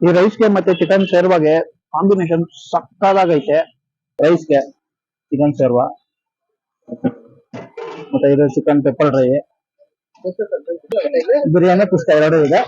ಈ ರೈಸ್ಗೆ ಮತ್ತೆ chicken ಶೇರ್ವಾಗೆ combination ಸಕ್ಕದಾಗೈತೆ. ರೈಸ್ಗೆ chicken ಶೇರ್ವಾ ಮತ್ತೆ ಇದು chicken pepper dry, biryani kuska ಎರಡು ಇದೆ.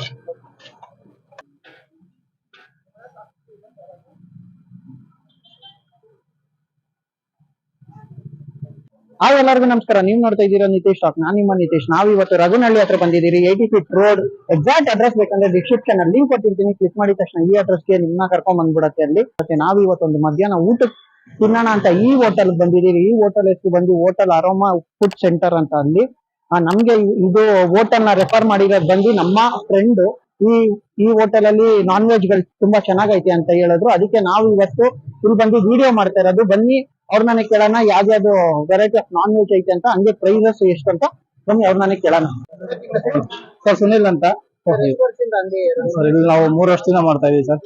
ಎಲ್ಲರಿಗೂ ನಮಸ್ಕಾರ. ನೀವು ನೋಡ್ತಾ ಇದ್ದೀರಾ ನಿತೀಶ್ ಟಾಕ್. ನಾನು ನಿಮ್ಮ ನಿತೀಶ್. ನಾವು ಇವತ್ತು ರಘುನಹಳ್ಳಿ ಹತ್ರ ಬಂದಿದ್ದೀರಿ. 80 ಫೀಟ್ ರೋಡ್. ಎಕ್ಸಾಕ್ಟ್ ಅಡ್ರೆಸ್ ಬೇಕಂದ್ರೆ ಡಿಸ್ಕ್ರಿಪ್ಷನ್ ಅಲ್ಲಿ ಲಿಂಕ್ ಕೊಟ್ಟಿರ್ತೀನಿ. ಕ್ಲಿಕ್ ಮಾಡಿದ ತಕ್ಷಣ ಈ ಅಡ್ರೆಸ್ಗೆ ನಿಮ್ಮನ್ನ ಕರ್ಕೊಂಡ್ ಬಂದ್ಬಿಡತ್ತೆ ಅಲ್ಲಿ. ಮತ್ತೆ ನಾವು ಇವತ್ತೊಂದು ಮಧ್ಯಾಹ್ನ ಊಟಕ್ಕೆ ತಿನ್ನೋಣ ಅಂತ ಈ ಹೋಟೆಲ್ ಬಂದಿದ್ದೀರಿ. ಈ ಹೋಟೆಲ್ ಹೆಸರು ಬಂದು ಹೋಟೆಲ್ ಅರೋಮಾ ಫುಡ್ ಸೆಂಟರ್ ಅಂತ. ಅಲ್ಲಿ ನಮ್ಗೆ ಇದು ಹೋಟೆಲ್ ನ ರೆಫರ್ ಮಾಡಿರೋದು ಬಂದು ನಮ್ಮ ಫ್ರೆಂಡ್. ಈ ಈ ಹೋಟೆಲ್ ಅಲ್ಲಿ ನಾನ್ ವೆಜ್ ಗಳು ತುಂಬಾ ಚೆನ್ನಾಗೈತೆ ಅಂತ ಹೇಳಿದ್ರು. ಅದಕ್ಕೆ ನಾವು ಇವತ್ತು ಇಲ್ಲಿ ಬಂದು ವಿಡಿಯೋ ಮಾಡ್ತಾ ಇರೋದು. ಬನ್ನಿ ಅವ್ರ ನನಗೆ ಕೇಳೋಣ ಯಾವ್ದು ವೆರೈಟಿ ಆಫ್ ನಾನ್ ವೆಜ್ ಐತೆ ಅಂತ, ಹಂಗೆ ಪ್ರೈಸಸ್ ಎಷ್ಟು ಅಂತ ಬನ್ನಿ ಅವ್ರ ನನಗೆ ಕೇಳೋಣ. ಸರ್ ಸುನಿಲ್ ಅಂತ ಸರ್. ಇಲ್ಲಿ ನಾವು 3 ವರ್ಷದಿಂದ ಮಾಡ್ತಾ ಇದೀವಿ ಸರ್.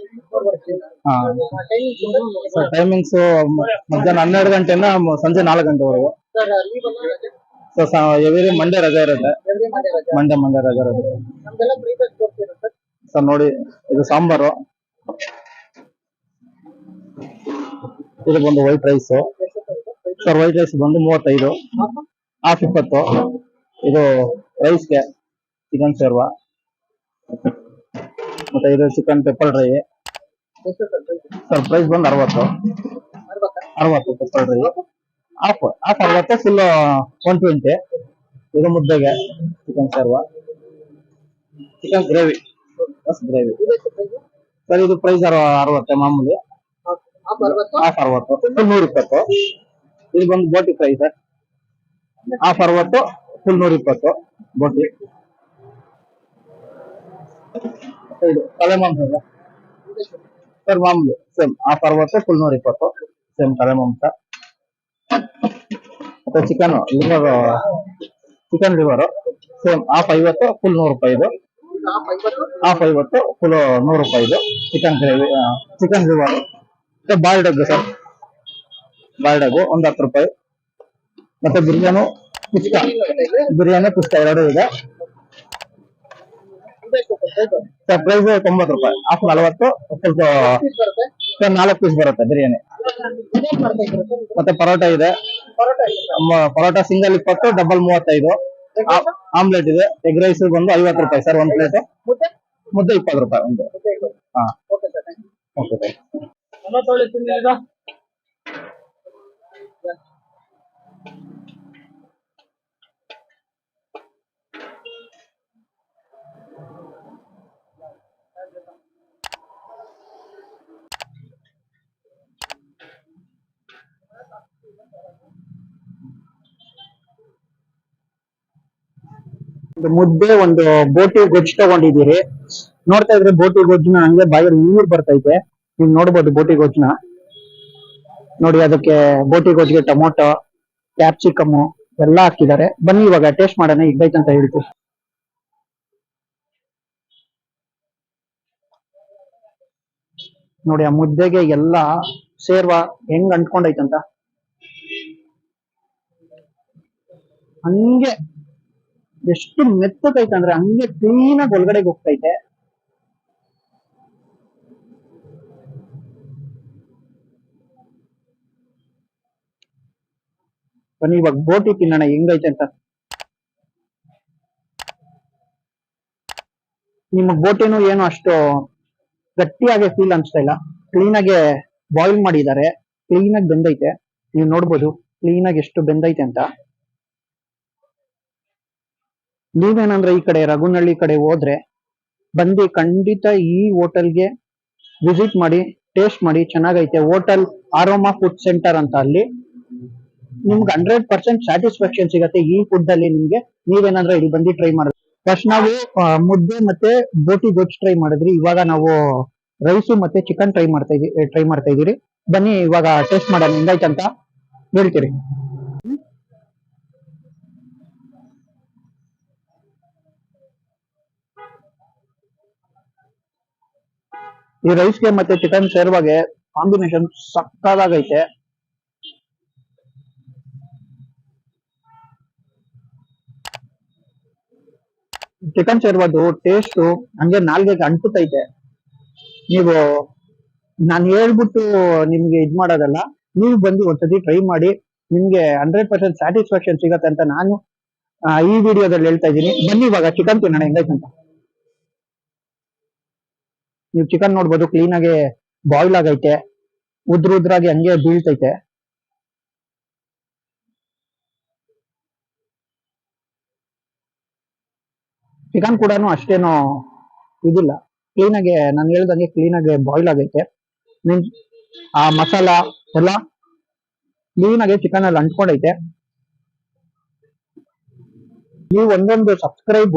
ಹಾ ಸರ್, ಟೈಮಿಂಗ್ಸ್ ಮಧ್ಯಾಹ್ನ 12 ಗಂಟೆಯಿಂದ ಸಂಜೆ 4 ಗಂಟೆವರೆಗೂ. ಸರ್ ಎವ್ರಿ ಮಂಡೇ ರಜೆ ಇರುತ್ತೆ. ಮಂಡೇ ರಜೆ ಇರುತ್ತೆ ಸರ್. ನೋಡಿ, ಇದು ಸಾಂಬಾರು, ಇದು ಬಂದು white rice sir. White rice ಬಂದು 35, ಹಾಫ್ 20. ಇದು ರೈಸ್ಗೆ ಚಿಕನ್ ಶೇರ್ವಾ ಮತ್ತೆ ಇದು chicken pepper dry sir. Price ಬಂದು 60 ಪೆಪ್ಪರ್ ಡ್ರೈ. Half 60, full 120. ಇದು ಮುದ್ದೆಗೆ ಚಿಕನ್ ಶೇರ್ವಾ, ಚಿಕನ್ ಗ್ರೇವಿ ಸರ್. ಇದು ಪ್ರೈಸ್ 60 ಮಾಮೂಲಿ. Half 60, full 120. ಇದು ಬಂದು ಬೋಟಿ ಫ್ರೈ ಸರ್. ಹಾಫ್ 60, ಫುಲ್ 120 ಬೋಟಿ. ಇದು ತಲೆ ಮಾಂಸ ಸರ್. ಮಾಮೂಲಿ ಸೇಮ್ ಹಾಫ್ 60, ಫುಲ್ 120 ಸೇಮ್ ತಲೆ ಮಾಂಸ. ಮತ್ತೆ chicken liver same half 50, full 100 ರೂಪಾಯಿದು. ಹಾಫ್ 50, ಫುಲ್ 100 ರೂಪಾಯಿದು chicken gravy. Chicken liver boiled egg sir. Boiled egg ಒಂದು 10 ರೂಪಾಯಿ. ಮತ್ತೆ ಬಿರಿಯಾನಿ ಕುಸ್ಕ ಎರಡು ಇದೆ ಸರ್. ಪ್ರೈಸ್ 90 ರೂಪಾಯಿ. ಹಾಫ್ 40, ಫುಲ್ 4 ಪೀಸ್ ಬರುತ್ತೆ ಬಿರಿಯಾನಿ. ಮತ್ತೆ ಪರೋಟ ಇದೆ. Paratha single 20, double 35. ಆಮ್ಲೆಟ್ ಇದೆ. ಎಗ್ ರೈಸ್ ಬಂದು 50 ರೂಪಾಯಿ ಸರ್ ಒಂದು ಪ್ಲೇಟ್. ಮುದ್ದೆ 20 ರೂಪಾಯಿ ಒಂದು. ಹಾ ಓಕೆ. ಮುದ್ದೆ ಒಂದು ಬೋಟಿ ಗೊಜ್ಜು ತಗೊಂಡಿದ್ದೀರಿ. ನೋಡ್ತಾ ಇದ್ರೆ ಬೋಟಿ ಗೊಜ್ಜುನ ಹಂಗೆ ಬಾಯಲ್ಲಿ ನೀರು ಬರ್ತೈತೆ. ನೀವು ನೋಡ್ಬೋದು ಬೋಟಿ ಗೊಜ್ಜುನ. ನೋಡಿ, ಅದಕ್ಕೆ ಬೋಟಿ ಗೊಜ್ಜಿಗೆ ಟೊಮೊಟೊ, ಕ್ಯಾಪ್ಸಿಕಮ್ ಎಲ್ಲ ಹಾಕಿದ್ದಾರೆ. ಬನ್ನಿ ಇವಾಗ ಟೇಸ್ಟ್ ಮಾಡೋಣ ಹೇಗೈತೆ ಅಂತ ಹೇಳ್ತು. ನೋಡಿ, ಆ ಮುದ್ದೆಗೆ ಎಲ್ಲ ಸೇರ್ವಾ ಹೆಂಗ್ ಅಂಟ್ಕೊಂಡೈತಂತ. ಹಂಗೆ ಎಷ್ಟು ಮೆತ್ತಗೈತೆ ಅಂದ್ರೆ ಹಂಗೆ ಕ್ಲೀನ್ ಆಗಿ ಒಳಗಡೆಗೆ ಹೋಗ್ತೈತೆ. ಬನ್ನಿ ಇವಾಗ ಬೋಟಿ ತಿನ್ನೋಣ ಹೆಂಗೈತೆ ಅಂತ. ನಿಮಗ್ ಬೋಟಿನೂ ಏನು ಅಷ್ಟು ಗಟ್ಟಿಯಾಗಿ ಫೀಲ್ ಅನ್ಸ್ತಾ ಇಲ್ಲ. ಕ್ಲೀನ್ ಆಗಿ ಬಾಯ್ಲ್ ಮಾಡಿದ್ದಾರೆ. ಕ್ಲೀನ್ ಆಗಿ ಬೆಂದೈತೆ. ನೀವು ನೋಡ್ಬೋದು ಕ್ಲೀನ್ ಆಗಿ ಎಷ್ಟು ಬೆಂದೈತೆ ಅಂತ. ನೀವೇನಂದ್ರೆ ಈ ಕಡೆ ರಘುನಹಳ್ಳಿ ಕಡೆ ಹೋದ್ರೆ ಬಂದು ಖಂಡಿತ ಈ ಹೋಟೆಲ್ಗೆ ವಿಸಿಟ್ ಮಾಡಿ, ಟೇಸ್ಟ್ ಮಾಡಿ. ಚೆನ್ನಾಗೈತೆ. ಹೋಟೆಲ್ ಅರೋಮಾ ಫುಡ್ ಸೆಂಟರ್ ಅಂತ. ಅಲ್ಲಿ ನಿಮ್ಗೆ 100% ಸ್ಯಾಟಿಸ್ಫ್ಯಾಕ್ಷನ್ ಸಿಗತ್ತೆ ಈ ಫುಡ್ ಅಲ್ಲಿ ನಿಮ್ಗೆ. ನೀವೇನಂದ್ರೆ ಇಲ್ಲಿ ಬಂದು ಟ್ರೈ ಮಾಡಿದ್ರೆ ಫಸ್ಟ್ ನಾವು ಮುದ್ದೆ ಮತ್ತೆ ಬೋಟಿ ಗೊಜ್ಜು ಟ್ರೈ ಮಾಡಿದ್ರಿ. ಇವಾಗ ನಾವು ರೈಸು ಮತ್ತೆ ಚಿಕನ್ ಟ್ರೈ ಮಾಡ್ತಾ ಇದೀರಿ. ಬನ್ನಿ ಇವಾಗ ಟೇಸ್ಟ್ ಮಾಡೋಣ ಹೆಂಗೈತೆ ಅಂತ ಹೇಳ್ತೀರಿ. ಈ ರೈಸ್ಗೆ ಮತ್ತೆ ಚಿಕನ್ ಶೇರ್ವಾಗೆ ಕಾಂಬಿನೇಷನ್ ಸಕ್ಕದಾಗೈತೆ. ಚಿಕನ್ ಶೇರ್ವಾದು ಟೇಸ್ಟ್ ಹಂಗೆ ನಾಲ್ಗೆಗೆ ಅಂಟುತ್ತೈತೆ. ನೀವು ನಾನು ಹೇಳ್ಬಿಟ್ಟು ನಿಮ್ಗೆ ಇದ್ ಮಾಡೋದಲ್ಲ, ನೀವು ಬಂದು ಒಂದ್ಸತಿ ಟ್ರೈ ಮಾಡಿ, ನಿಮ್ಗೆ 100% ಸ್ಯಾಟಿಸ್ಫ್ಯಾಕ್ಷನ್ ಸಿಗತ್ತೆ ಅಂತ ನಾನು ಈ ವಿಡಿಯೋದಲ್ಲಿ ಹೇಳ್ತಾ ಇದ್ದೀನಿ. ಬನ್ನಿ ಇವಾಗ ಚಿಕನ್ ತಿನ್ನೋಣ ಹೆಂಗೈತೆ ಅಂತ. ನೀವು ಚಿಕನ್ ನೋಡ್ಬೋದು, ಕ್ಲೀನ್ ಆಗಿ ಬಾಯ್ಲ್ ಆಗೈತೆ, ಉದ್ರಾಗಿ ಹಂಗೆ ಬೀಳ್ತೈತೆ. ಚಿಕನ್ ಕೂಡ ಅಷ್ಟೇನು ಇದಿಲ್ಲ, ಕ್ಲೀನ್ ಆಗಿ ನಾನು ಹೇಳ್ದಂಗೆ ಕ್ಲೀನ್ ಆಗಿ ಬಾಯ್ಲ್ ಆಗೈತೆ. ಮೀನ್ಸ್ ಆ ಮಸಾಲ ಎಲ್ಲ ಕ್ಲೀನ್ ಆಗಿ ಚಿಕನ್ ಅಲ್ಲಿ ಅಂಟ್ಕೊಂಡೈತೆ. ನೀವು ಒಂದೊಂದು ಸಬ್ಸ್ಕ್ರೈಬ್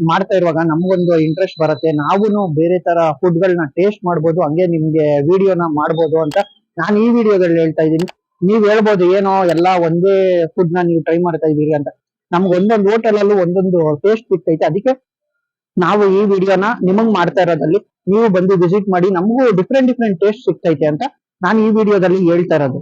ಮಾಡ್ತಾ ಇರುವಾಗ ನಮ್ಗೊಂದು ಇಂಟ್ರೆಸ್ಟ್ ಬರುತ್ತೆ, ನಾವು ಬೇರೆ ತರ ಫುಡ್ ಗಳನ್ನ ಟೇಸ್ಟ್ ಮಾಡ್ಬೋದು, ಹಂಗೆ ನಿಮ್ಗೆ ವಿಡಿಯೋನ ಮಾಡ್ಬೋದು ಅಂತ ನಾನು ಈ ವಿಡಿಯೋದಲ್ಲಿ ಹೇಳ್ತಾ ಇದ್ದೀನಿ. ನೀವ್ ಹೇಳ್ಬೋದು ಏನೋ ಎಲ್ಲ ಒಂದೇ ಫುಡ್ ನ ನೀವು ಟ್ರೈ ಮಾಡ್ತಾ ಇದೀರಿ ಅಂತ. ನಮ್ಗೆ ಒಂದೊಂದು ಹೋಟೆಲ್ ಅಲ್ಲೂ ಒಂದೊಂದು ಟೇಸ್ಟ್ ಸಿಗ್ತೈತೆ, ಅದಕ್ಕೆ ನಾವು ಈ ವಿಡಿಯೋನ ನಿಮಗ್ ಮಾಡ್ತಾ ಇರೋದಲ್ಲಿ ನೀವು ಬಂದು ವಿಸಿಟ್ ಮಾಡಿ, ನಮಗೂ ಡಿಫ್ರೆಂಟ್ ಟೇಸ್ಟ್ ಸಿಗ್ತೈತೆ ಅಂತ ನಾನು ಈ ವಿಡಿಯೋದಲ್ಲಿ ಹೇಳ್ತಾ ಇರೋದು.